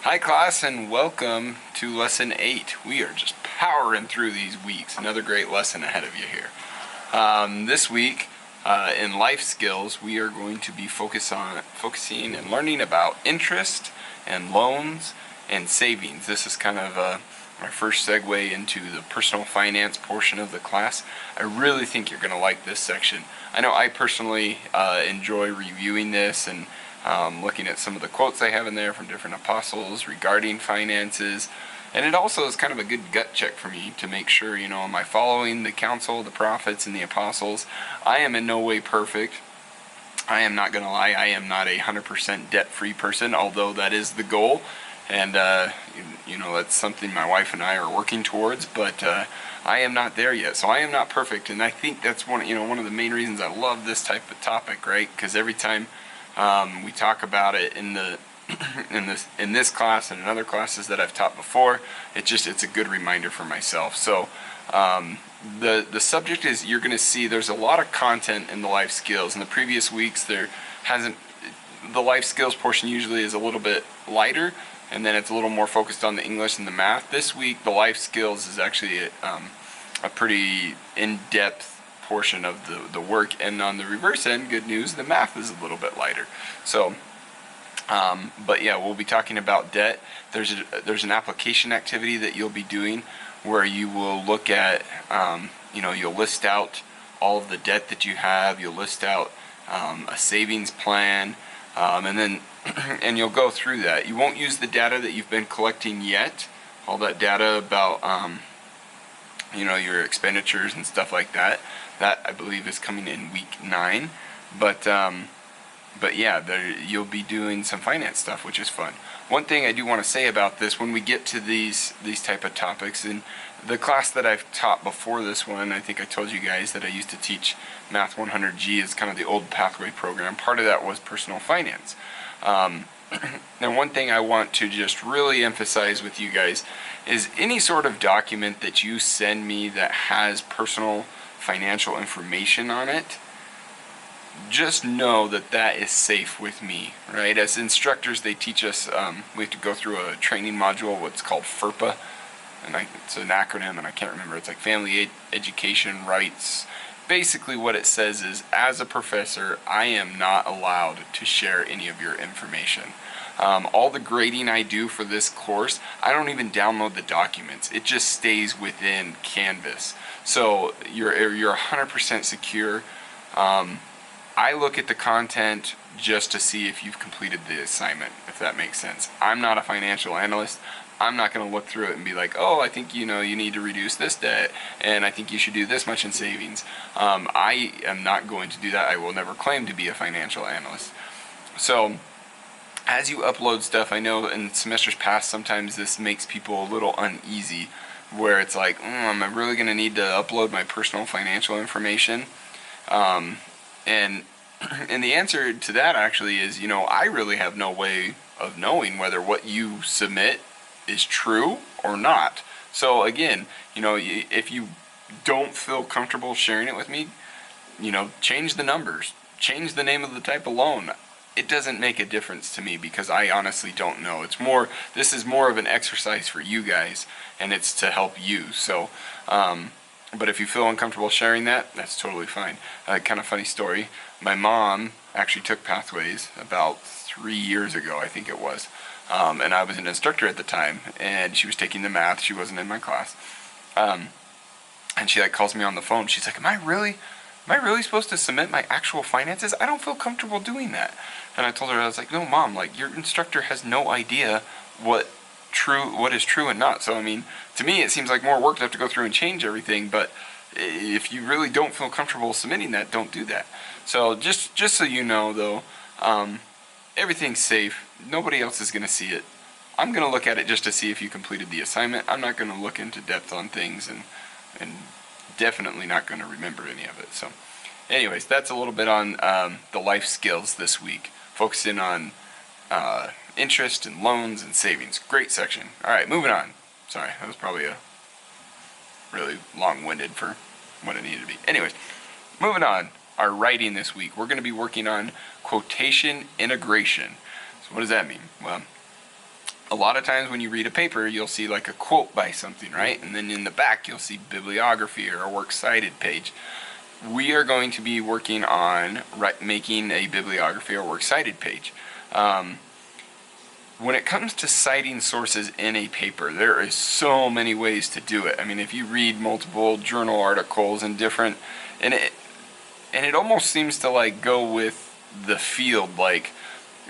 Hi class, and welcome to lesson 8. We are just powering through these weeks. Another great lesson ahead of you here. This week in life skills, we are going to be focusing and learning about interest and loans and savings. This is kind of our first segue into the personal finance portion of the class. I really think you're going to like this section. I know I personally enjoy reviewing this and looking at some of the quotes I have in there from different apostles regarding finances. And it also is kind of a good gut check for me to make sure, am I following the counsel, the prophets, and the apostles? I am in no way perfect. I am not going to lie, I am not a 100% debt-free person, although that is the goal. And, that's something my wife and I are working towards, but I am not there yet. So I am not perfect, and I think that's one of the main reasons I love this type of topic, right? Because every time we talk about it in this class and in other classes that I've taught before, it's a good reminder for myself. So the subject is, you're going to see there's a lot of content in the life skills. In the previous weeks, the life skills portion usually is a little bit lighter, and then it's a little more focused on the English and the math. This week, the life skills is actually a pretty in-depth portion of the work, and on the reverse end, good news, the math is a little bit lighter. So but yeah, we'll be talking about debt. There's an application activity that you'll be doing where you will look at you'll list out all of the debt that you have. You'll list out a savings plan, and you'll go through that. You won't use the data that you've been collecting yet, all that data about your expenditures and stuff like that. That, I believe, is coming in week 9. But yeah, you'll be doing some finance stuff, which is fun. One thing I do want to say about this, when we get to these type of topics, in the class that I've taught before this one, I think I told you guys that I used to teach Math 100G as kind of the old pathway program. Part of that was personal finance. And one thing I want to just really emphasize with you guys is any sort of document that you send me that has personal financial information on it, just know that that is safe with me, right? As instructors, they teach us, we have to go through a training module, what's called FERPA, and it's an acronym, and I can't remember. It's like Family Education Rights. Basically what it says is, as a professor, I am not allowed to share any of your information. All the grading I do for this course, I don't even download the documents. It just stays within Canvas. So you're 100% secure. I look at the content just to see if you've completed the assignment, if that makes sense. I'm not a financial analyst. I'm not going to look through it and be like, oh, I think you need to reduce this debt, and I think you should do this much in savings. I am not going to do that. I will never claim to be a financial analyst. So as you upload stuff, I know in semesters past sometimes this makes people a little uneasy, where it's like, am I really going to need to upload my personal financial information? And the answer to that actually is, I really have no way of knowing whether what you submit is true or not. So again, if you don't feel comfortable sharing it with me, change the numbers, change the name of the type of loan. It doesn't make a difference to me, because I honestly don't know. This is more of an exercise for you guys, and it's to help you. So, but if you feel uncomfortable sharing that, that's totally fine. Kind of funny story. My mom actually took Pathways about 3 years ago, I think it was. And I was an instructor at the time, and she was taking the math. She wasn't in my class. And she calls me on the phone. She's like, am I really supposed to submit my actual finances? I don't feel comfortable doing that. And I told her, I was like, no, Mom, your instructor has no idea what is true and not. So, I mean, to me, it seems like more work to have to go through and change everything, but if you really don't feel comfortable submitting that, don't do that. So, just so you know, though, everything's safe. Nobody else is going to see it. I'm going to look at it just to see if you completed the assignment. I'm not going to look into depth on things, and definitely not going to remember any of it. So anyways, that's a little bit on the life skills this week, focusing on interest and loans and savings. Great section. Alright, moving on. Sorry, that was probably a really long-winded for what it needed to be. Anyways, moving on. Our writing this week, we're going to be working on quotation integration. So what does that mean? Well, a lot of times when you read a paper, you'll see like a quote by something, right? And then in the back, you'll see bibliography or a works cited page. We are going to be working on making a bibliography or works cited page. When it comes to citing sources in a paper, there is so many ways to do it. I mean, if you read multiple journal articles and different, and it almost seems to like go with the field, like,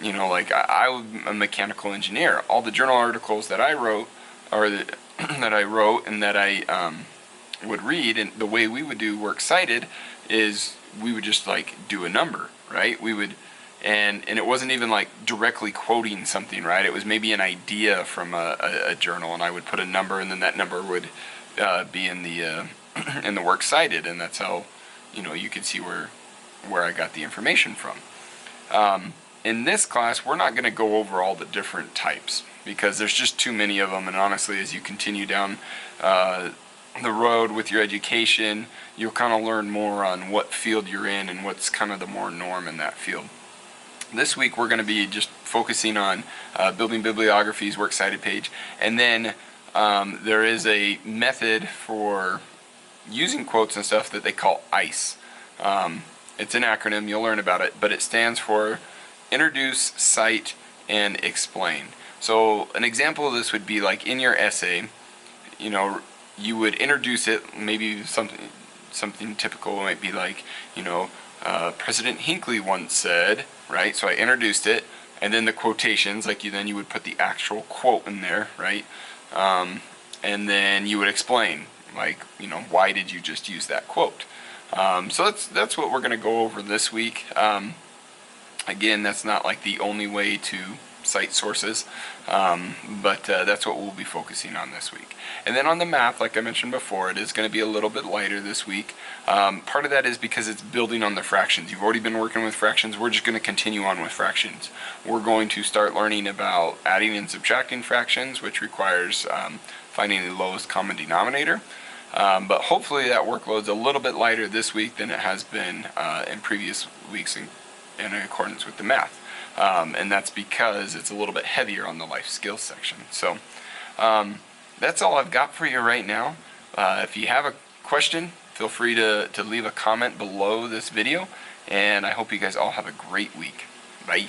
you know, like I'm a mechanical engineer. All the journal articles that I wrote, or that I wrote and that I would read, and the way we would do works cited is we would just like do a number, right? We would, and it wasn't even like directly quoting something, right? It was maybe an idea from a journal, and I would put a number, and then that number would be in the in the works cited, and that's how, you know, you could see where I got the information from. In this class, we're not going to go over all the different types because there's just too many of them, and honestly, as you continue down the road with your education, you'll kind of learn more on what field you're in and what's kind of the more norm in that field. This week we're going to be just focusing on building bibliographies, works cited page, and then there is a method for using quotes and stuff that they call ICE. It's an acronym, you'll learn about it, but it stands for Introduce, Cite, and Explain. So an example of this would be like in your essay, you know, you would introduce it, maybe something typical might be like, you know, President Hinckley once said, right? So I introduced it, and then the quotations, like then you would put the actual quote in there, right? And then you would explain, like, you know, why did you just use that quote? So that's what we're going to go over this week. Again, that's not like the only way to cite sources, but that's what we'll be focusing on this week. And then on the math, like I mentioned before, it is going to be a little bit lighter this week. Part of that is because it's building on the fractions. You've already been working with fractions. We're just going to continue on with fractions. We're going to start learning about adding and subtracting fractions, which requires finding the lowest common denominator. But hopefully that workload's a little bit lighter this week than it has been in previous weeks in accordance with the math. And that's because it's a little bit heavier on the life skills section. So that's all I've got for you right now. If you have a question, feel free to leave a comment below this video, and I hope you guys all have a great week. Bye.